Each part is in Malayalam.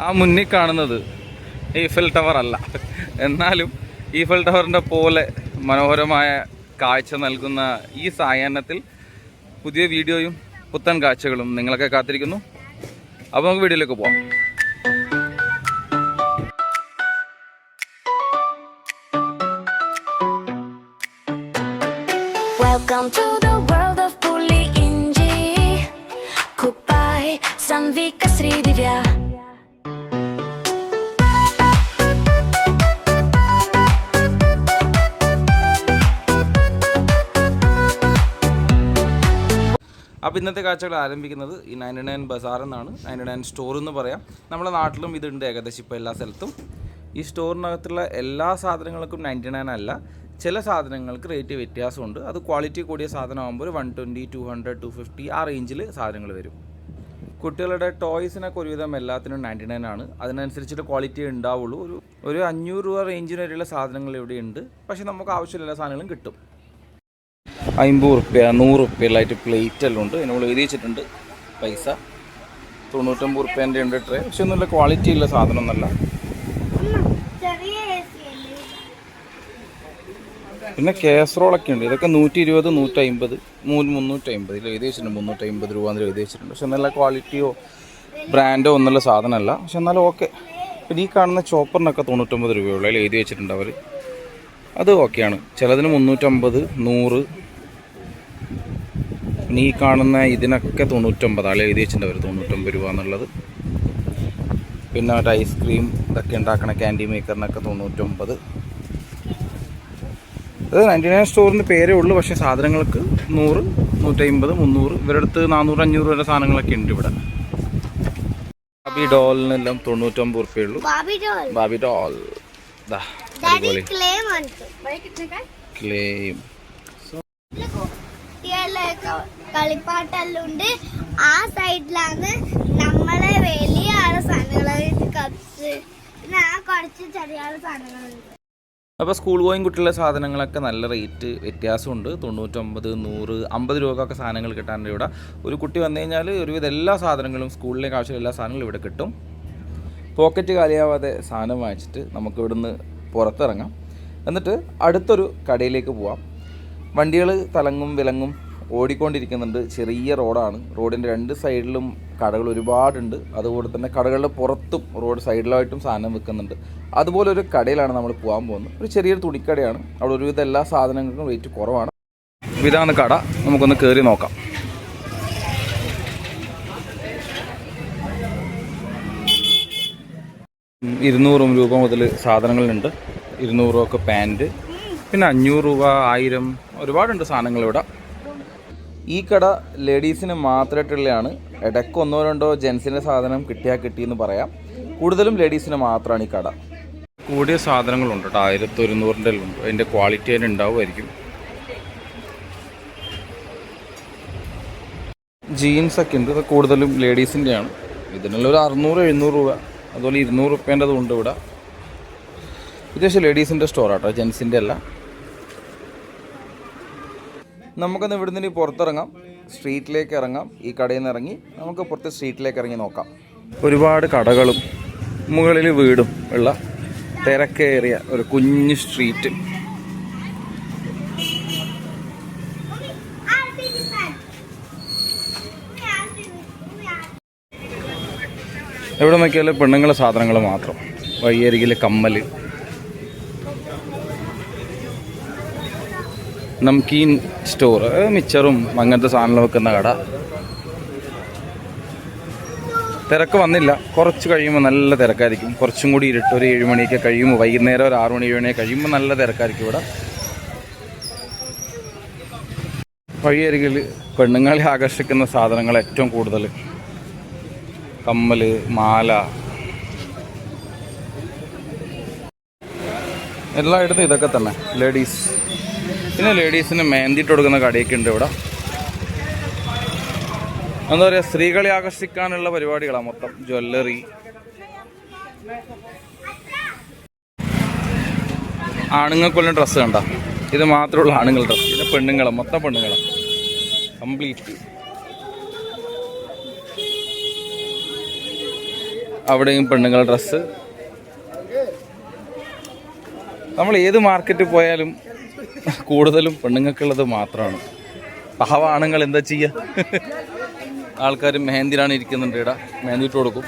ആ മുന്നിൽ കാണുന്നത് ഈഫൽ ടവർ അല്ല, എന്നാലും ഈഫൽ ടവറിൻ്റെ പോലെ മനോഹരമായ കാഴ്ച നൽകുന്ന ഈ സായാഹ്നത്തിൽ പുതിയ വീഡിയോയും പുത്തൻ കാഴ്ചകളും നിങ്ങളൊക്കെ കാത്തിരിക്കുന്നു. അപ്പോൾ നമുക്ക് വീഡിയോയിലേക്ക് പോവാം. Welcome to the world of Puli Inji. Kupai Samvika Sri Divya. അപ്പോൾ ഇന്നത്തെ കാഴ്ചകൾ ആരംഭിക്കുന്നത് ഈ 99 ബസാർ എന്നാണ്. 99 സ്റ്റോർ എന്ന് പറയാം. നമ്മുടെ നാട്ടിലും ഇതുണ്ട് ഏകദേശം ഇപ്പോൾ എല്ലാ സ്ഥലത്തും. ഈ സ്റ്റോറിനകത്തുള്ള എല്ലാ സാധനങ്ങൾക്കും 99 അല്ല, ചില സാധനങ്ങൾക്ക് റേറ്റ് വ്യത്യാസമുണ്ട്. അത് ക്വാളിറ്റി കൂടിയ സാധനമാകുമ്പോൾ 120, 200, 250 ആ റേഞ്ചിൽ സാധനങ്ങൾ വരും. കുട്ടികളുടെ ടോയ്സിനൊക്കെ ഒരുവിധം എല്ലാത്തിനും 99 ആണ്. അതിനനുസരിച്ചിട്ട് ക്വാളിറ്റി ഉണ്ടാവുള്ളൂ. ഒരു 500 രൂപ റേഞ്ചിന് വരെയുള്ള സാധനങ്ങൾ ഇവിടെയുണ്ട്. പക്ഷേ നമുക്ക് ആവശ്യമുള്ള എല്ലാ സാധനങ്ങളും കിട്ടും. 50 റുപ്യ 100 റുപ്യയിലായിട്ട് പ്ലേറ്റ് എല്ലാം ഉണ്ട്. നമ്മൾ എഴുതി വെച്ചിട്ടുണ്ട് പൈസ. 99 റുപ്യേൻ്റെ ഉണ്ട് ട്രേ. പക്ഷെ ഒന്നുമില്ല, ക്വാളിറ്റി ഉള്ള സാധനമൊന്നുമല്ല. പിന്നെ കാസറോളൊക്കെ ഉണ്ട്. ഇതൊക്കെ 120, 150, 350 ഇതിൽ എഴുതി വെച്ചിട്ടുണ്ട്. 350 രൂപ എന്ന് എഴുതി വെച്ചിട്ടുണ്ട്. പക്ഷെ നല്ല ക്വാളിറ്റിയോ ബ്രാൻഡോ ഒന്നുള്ള സാധനമല്ല. പക്ഷെ എന്നാലും ഓക്കെ. പിന്നെ ഈ കാണുന്ന ചോപ്പറിനൊക്കെ 99 രൂപയുള്ള എഴുതി വെച്ചിട്ടുണ്ട് അവർ. അത് ഓക്കെയാണ്. ചിലതിന് 350, 100. പിന്നെ ഈ കാണുന്ന ഇതിനൊക്കെ 99 എഴുതി വെച്ചിട്ടുണ്ട് അവർ, 99 രൂപ എന്നുള്ളത്. പിന്നെ മറ്റേ ഐസ്ക്രീം ഇതൊക്കെ ഉണ്ടാക്കണ ക്യാൻഡി മേക്കറിനൊക്കെ 99. അത് 99 സ്റ്റോറിന് പേരേ ഉള്ളൂ. പക്ഷേ സാധനങ്ങൾക്ക് 100, 150, 300 ഇവരുടെ അടുത്ത് 400, 500 വരെ സാധനങ്ങളൊക്കെ ഉണ്ട് ഇവിടെ. ബാബി ഡോളിനെല്ലാം 99 റുപ്യുള്ളൂ. ബാബി ഡോൾ ക്ലെയിം കളിപ്പാട്ടെല്ലാം ഉണ്ട്. ആ സൈഡിലാണ് നമ്മളെ വലിയ സാധനങ്ങൾ, കപ്സ്, പിന്നെ ആ കുറച്ച് ചെറിയ സാധനങ്ങളുണ്ട്. അപ്പോൾ സ്കൂൾ ഗോയിങ് കുട്ടികളുടെ സാധനങ്ങളൊക്കെ നല്ല റേറ്റ് വ്യത്യാസമുണ്ട്. 99, 100, 50 രൂപക്കൊക്കെ സാധനങ്ങൾ കിട്ടാറുണ്ട് ഇവിടെ. ഒരു കുട്ടി വന്നു കഴിഞ്ഞാൽ ഒരുവിധം എല്ലാ സാധനങ്ങളും സ്കൂളിലേക്ക് ആവശ്യമുള്ള എല്ലാ സാധനങ്ങളും ഇവിടെ കിട്ടും. പോക്കറ്റ് കാലിയാവാതെ സാധനം വാങ്ങിച്ചിട്ട് നമുക്ക് ഇവിടുന്ന് പുറത്തിറങ്ങാം. എന്നിട്ട് അടുത്തൊരു കടയിലേക്ക് പോവാം. വണ്ടികൾ തലങ്ങും വിലങ്ങും ഓടിക്കൊണ്ടിരിക്കുന്നുണ്ട്. ചെറിയ റോഡാണ്. റോഡിൻ്റെ 2 സൈഡിലും കടകൾ ഒരുപാടുണ്ട്. അതുപോലെ തന്നെ കടകളുടെ പുറത്തും റോഡ് സൈഡിലായിട്ടും സാധനം വിൽക്കുന്നുണ്ട്. അതുപോലെ ഒരു കടയിലാണ് നമ്മൾ പോകാൻ പോകുന്നത്. ഒരു ചെറിയൊരു തുണിക്കടയാണ്. അവിടെ ഒരുവിധം എല്ലാ സാധനങ്ങൾക്കും റേറ്റ് കുറവാണ്. ഇതാണ് കട. നമുക്കൊന്ന് കയറി നോക്കാം. $200 രൂപ മുതൽ സാധനങ്ങളുണ്ട്. 200 രൂപക്ക് പാൻറ്റ്, പിന്നെ 500 രൂപ, 1000 ഒരുപാടുണ്ട് സാധനങ്ങൾ ഇവിടെ. ഈ കട ലേഡീസിന് മാത്രമായിട്ടുള്ളതാണ്. ഇടയ്ക്ക് 1-2 ജെൻസിൻ്റെ സാധനം കിട്ടിയാൽ കിട്ടിയെന്ന് പറയാം. കൂടുതലും ലേഡീസിന് മാത്രമാണ് ഈ കട. കൂടിയ സാധനങ്ങളുണ്ട് കേട്ടോ. 1100-ൻ്റെ ഉണ്ട്. അതിൻ്റെ ക്വാളിറ്റി അതിന് ഉണ്ടാവുമായിരിക്കും. ജീൻസൊക്കെ ഉണ്ട്. ഇത് കൂടുതലും ലേഡീസിൻ്റെയാണ്. ഇതിനുള്ള ഒരു 600-700 രൂപ. അതുപോലെ 200 റുപ്യേൻ്റെതും ഉണ്ട് ഇവിടെ. അത്യാവശ്യം ലേഡീസിൻ്റെ സ്റ്റോറാട്ടോ, ജെൻസിൻ്റെ അല്ല. നമുക്കൊന്ന് ഇവിടെ നിന്ന് പുറത്തിറങ്ങാം. സ്ട്രീറ്റിലേക്ക് ഇറങ്ങാം. ഈ കടയിൽ നിന്ന് ഇറങ്ങി നമുക്ക് പുറത്ത് സ്ട്രീറ്റിലേക്ക് ഇറങ്ങി നോക്കാം. ഒരുപാട് കടകളും മുകളിൽ വീടും ഉള്ള തിരക്കേറിയ ഒരു കുഞ്ഞു സ്ട്രീറ്റ്. എവിടെ നോക്കിയാലും പെണ്ണുങ്ങളുടെ സാധനങ്ങൾ മാത്രം. വഴിയരികിൽ കമ്മൽ, നംകീൻ സ്റ്റോർ, മിച്ചറും അങ്ങനത്തെ സാധനങ്ങൾ വെക്കുന്ന കട. തിരക്ക് വന്നില്ല. കുറച്ച് കഴിയുമ്പോൾ നല്ല തിരക്കായിരിക്കും. കുറച്ചും കൂടി ഇരുട്ട് ഒരു 7 മണിയൊക്കെ കഴിയുമ്പോൾ, വൈകുന്നേരം ഒരു 6 മണി 7 മണിയൊക്കെ കഴിയുമ്പോൾ നല്ല തിരക്കായിരിക്കും ഇവിടെ. വഴിയരികിൽ പെണ്ണുങ്ങളെ ആകർഷിക്കുന്ന സാധനങ്ങൾ ഏറ്റവും കൂടുതൽ. കമ്മൽ, മാല, എല്ലായിടത്തും ഇതൊക്കെ തന്നെ ലേഡീസ്. പിന്നെ ലേഡീസിന് മെഹന്തിട്ട് കൊടുക്കുന്ന കടയൊക്കെ ഉണ്ട് ഇവിടെ. എന്താ പറയുക, സ്ത്രീകളെ ആകർഷിക്കാനുള്ള പരിപാടികളാണ് മൊത്തം. ജ്വല്ലറി, ആണുങ്ങൾക്കുള്ള ഡ്രസ്സ് കണ്ട. ഇത് മാത്രമുള്ള ആണുങ്ങൾ ഡ്രസ്സ്. പിന്നെ പെണ്ണുങ്ങളെ, മൊത്തം പെണ്ണുങ്ങളെ കംപ്ലീറ്റ്. അവിടെയും പെണ്ണുങ്ങളുടെ ഡ്രസ്സ്. നമ്മൾ ഏത് മാർക്കറ്റിൽ പോയാലും കൂടുതലും പെണ്ണുങ്ങൾക്കുള്ളത് മാത്രമാണ്. പാവ ആണുങ്ങൾ എന്താ ചെയ്യുക? ആൾക്കാർ മെഹന്തിയിലാണ് ഇരിക്കുന്നുണ്ട്. ഇവിടെ മെഹന്തി ഇട്ട് കൊടുക്കും.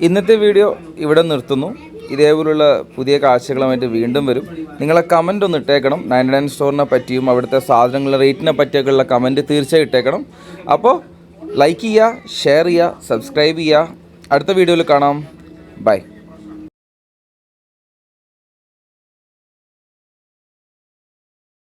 ഇന്നത്തെ വീഡിയോ ഇവിടെ നിർത്തുന്നു. ഇതേപോലുള്ള പുതിയ കാഴ്ചകളുമായിട്ട് വീണ്ടും വരും. നിങ്ങളെ കമൻ്റ് ഒന്ന് ഇട്ടേക്കണം. 99 സ്റ്റോറിനെ പറ്റിയും അവിടുത്തെ സാധനങ്ങളുടെ റേറ്റിനെ പറ്റിയൊക്കെയുള്ള കമൻറ്റ് തീർച്ചയായും ഇട്ടേക്കണം. അപ്പോൾ ലൈക്ക് ചെയ്യുക, ഷെയർ ചെയ്യുക, സബ്സ്ക്രൈബ് ചെയ്യുക. അടുത്ത വീഡിയോയിൽ കാണാം. ബൈ.